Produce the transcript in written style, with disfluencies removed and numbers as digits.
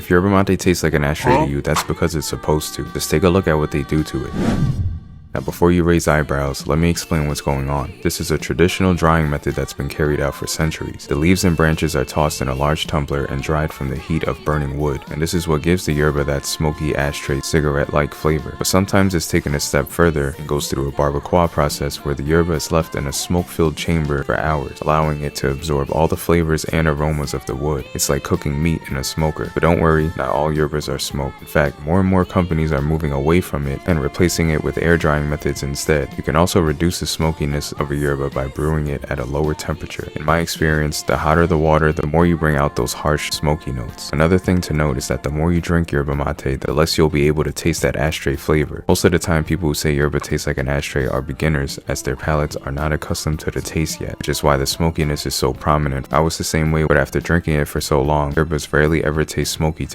If yerba mate tastes like an ashtray to you, that's because it's supposed to. Just take a look at what they do to it. Now before you raise eyebrows, let me explain what's going on. This is a traditional drying method that's been carried out for centuries. The leaves and branches are tossed in a large tumbler and dried from the heat of burning wood, and this is what gives the yerba that smoky ashtray cigarette-like flavor. But sometimes it's taken a step further and goes through a barbacoa process where the yerba is left in a smoke-filled chamber for hours, allowing it to absorb all the flavors and aromas of the wood. It's like cooking meat in a smoker. But don't worry, not all yerbas are smoked. In fact, more and more companies are moving away from it and replacing it with air drying methods instead. You can also reduce the smokiness of a yerba by brewing it at a lower temperature. In my experience, the hotter the water, the more you bring out those harsh smoky notes. Another thing to note is that the more you drink yerba mate, the less you'll be able to taste that ashtray flavor. Most of the time, people who say yerba tastes like an ashtray are beginners, as their palates are not accustomed to the taste yet, which is why the smokiness is so prominent. I was the same way, but after drinking it for so long, yerbas rarely ever taste smoky to